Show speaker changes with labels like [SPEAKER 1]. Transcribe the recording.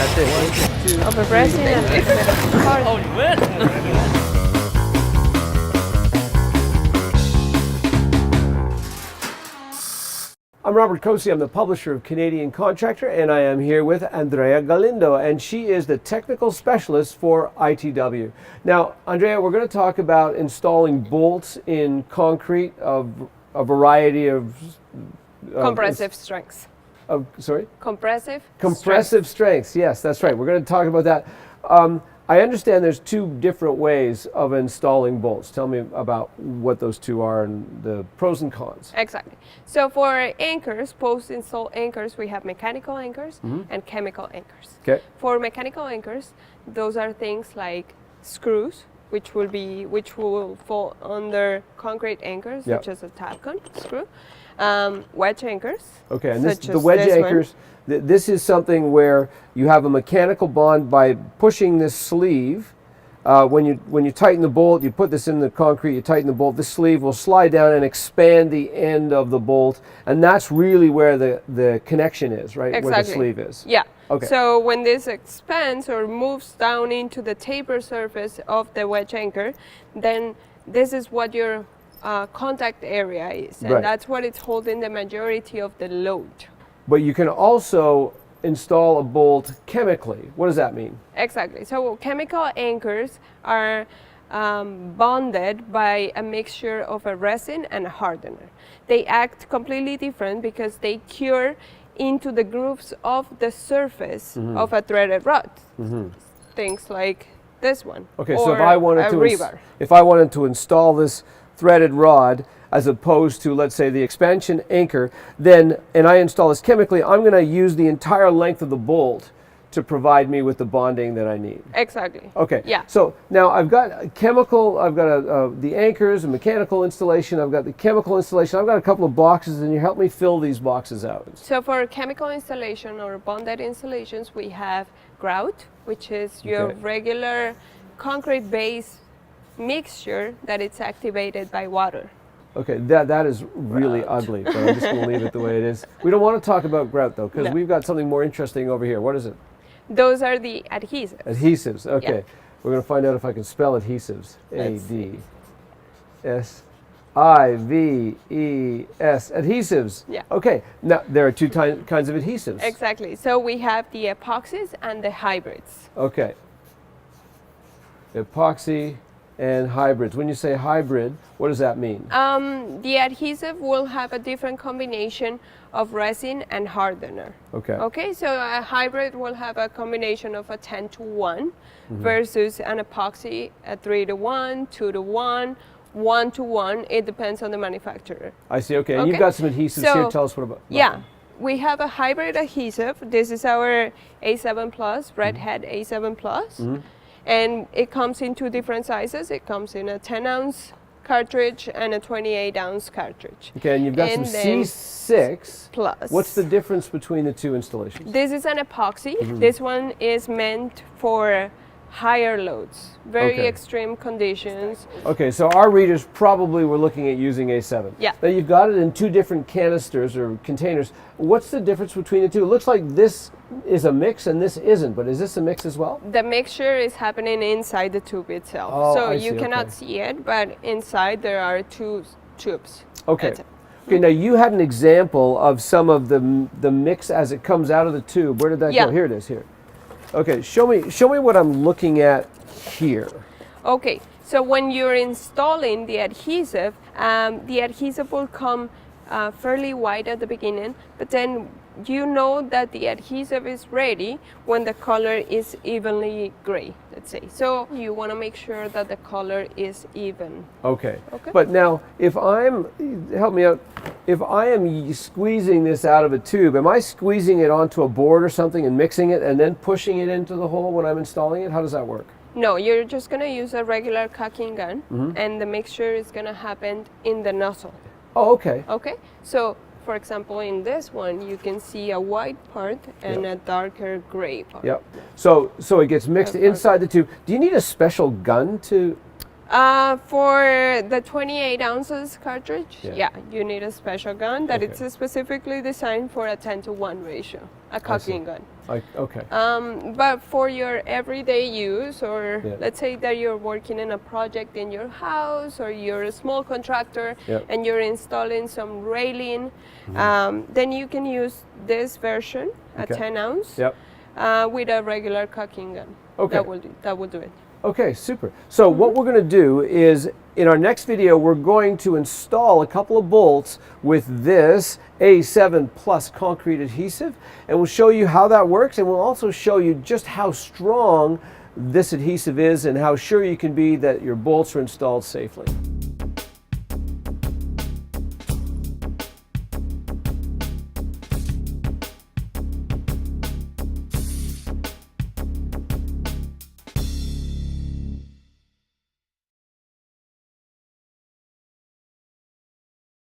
[SPEAKER 1] That's it. 1, 2,
[SPEAKER 2] of a resin and a bit of hard.
[SPEAKER 1] Oh, you win! I'm Robert Cosi. I'm the publisher of Canadian Contractor, and I am here with Andrea Galindo, and she is the technical specialist for ITW. Now, Andrea, we're going to talk about installing bolts in concrete of a variety of
[SPEAKER 2] Compressive strengths.
[SPEAKER 1] Sorry?
[SPEAKER 2] Compressive
[SPEAKER 1] strengths. Yes, that's right. We're going to talk about that. I understand there's two different ways of installing bolts. Tell me about what those two are and the pros and cons.
[SPEAKER 2] Exactly. So for anchors, post-install anchors, we have mechanical anchors and chemical anchors.
[SPEAKER 1] Okay.
[SPEAKER 2] For mechanical anchors, those are things like screws, which will fall under concrete anchors, such as a Tapcon screw. Wedge anchors.
[SPEAKER 1] Okay, and the wedge anchors, this is something where you have a mechanical bond by pushing this sleeve. When you tighten the bolt, you put this in the concrete, you tighten the bolt, this sleeve will slide down and expand the end of the bolt, and that's really where the connection is, right?
[SPEAKER 2] Exactly.
[SPEAKER 1] Where the sleeve is.
[SPEAKER 2] Yeah.
[SPEAKER 1] Okay.
[SPEAKER 2] So when this expands or moves down into the taper surface of the wedge anchor, then this is what your contact area is, and that's what it's holding the majority of the load.
[SPEAKER 1] But you can also install a bolt chemically. What does that mean?
[SPEAKER 2] Exactly. So chemical anchors are bonded by a mixture of a resin and a hardener. They act completely different because they cure into the grooves of the surface of a threaded rod. Things like this one.
[SPEAKER 1] Okay, so if I wanted to install this threaded rod as opposed to, let's say, the expansion anchor, and I install this chemically, I'm going to use the entire length of the bolt to provide me with the bonding that I need.
[SPEAKER 2] Exactly.
[SPEAKER 1] Okay.
[SPEAKER 2] Yeah.
[SPEAKER 1] So now I've got a chemical, I've got the anchors, a mechanical installation, I've got the chemical installation, I've got a couple of boxes, and you help me fill these boxes out.
[SPEAKER 2] So for chemical installation or bonded installations, we have grout, which is your regular concrete base mixture that it's activated by water.
[SPEAKER 1] Okay, that is really ugly, but I'm just going to leave it the way it is. We don't want to talk about grout, though, because we've got something more interesting over here. What is it?
[SPEAKER 2] Those are the adhesives.
[SPEAKER 1] Adhesives, okay.
[SPEAKER 2] Yeah.
[SPEAKER 1] We're going to find out if I can spell adhesives. A-D-S-I-V-E-S. Adhesives.
[SPEAKER 2] Yeah.
[SPEAKER 1] Okay, now there are two kinds of adhesives.
[SPEAKER 2] Exactly. So we have the epoxies and the hybrids.
[SPEAKER 1] Okay. Epoxy and hybrids. When you say hybrid, what does that mean?
[SPEAKER 2] The adhesive will have a different combination of resin and hardener.
[SPEAKER 1] Okay.
[SPEAKER 2] Okay, so a hybrid will have a combination of a 10-to-1 versus an epoxy a 3-to-1, 2-to-1, 1-to-1. It depends on the manufacturer.
[SPEAKER 1] I see. Okay, and you've got some adhesives here. Tell us what about.
[SPEAKER 2] Yeah. We have a hybrid adhesive. This is our A7 Plus, Redhead A7 Plus. And it comes in two different sizes. It comes in a 10-ounce cartridge and a 28-ounce cartridge.
[SPEAKER 1] Okay, and you've got some C6
[SPEAKER 2] Plus.
[SPEAKER 1] What's the difference between the two installations?
[SPEAKER 2] This is an epoxy. This one is meant for higher loads, very extreme conditions.
[SPEAKER 1] Okay, so our readers probably were looking at using A7.
[SPEAKER 2] Yeah.
[SPEAKER 1] Now you've got it in two different canisters or containers. What's the difference between the two? It looks like this is a mix and this isn't, but is this a mix as well?
[SPEAKER 2] The mixture is happening inside the tube itself.
[SPEAKER 1] Oh,
[SPEAKER 2] so
[SPEAKER 1] I
[SPEAKER 2] you
[SPEAKER 1] see.
[SPEAKER 2] cannot see it, but inside there are two tubes.
[SPEAKER 1] Okay. Okay, now you had an example of some of the mix as it comes out of the tube. Where did that go? Here it is, here. Okay, show me what I'm looking at here.
[SPEAKER 2] Okay, so when you're installing the adhesive will come fairly white at the beginning, but then you know that the adhesive is ready when the color is evenly gray, let's say. So you want to make sure that the color is even.
[SPEAKER 1] Okay. But now, help me out, if I am squeezing this out of a tube, am I squeezing it onto a board or something and mixing it and then pushing it into the hole when I'm installing it? How does that work?
[SPEAKER 2] No, you're just going to use a regular caulking gun, and the mixture is going to happen in the nozzle.
[SPEAKER 1] Oh, okay.
[SPEAKER 2] Okay, so for example, in this one, you can see a white part and a darker gray part.
[SPEAKER 1] Yep. So it gets mixed inside the tube. Do you need a special gun to
[SPEAKER 2] For the 28 ounces cartridge,
[SPEAKER 1] Yeah.
[SPEAKER 2] yeah, you need a special gun that
[SPEAKER 1] Okay.
[SPEAKER 2] it's specifically designed for a 10-to-1 ratio, a cocking gun.
[SPEAKER 1] Okay.
[SPEAKER 2] But for your everyday use, or
[SPEAKER 1] Yeah.
[SPEAKER 2] let's say that you're working in a project in your house, or you're a small contractor
[SPEAKER 1] Yep.
[SPEAKER 2] and you're installing some railing, then you can use this version, a
[SPEAKER 1] Okay.
[SPEAKER 2] 10 ounce,
[SPEAKER 1] Yep.
[SPEAKER 2] with a regular cocking gun.
[SPEAKER 1] Okay.
[SPEAKER 2] That will do it.
[SPEAKER 1] Okay, super. So what we're going to do is, in our next video, we're going to install a couple of bolts with this A7 Plus concrete adhesive, and we'll show you how that works, and we'll also show you just how strong this adhesive is and how sure you can be that your bolts are installed safely.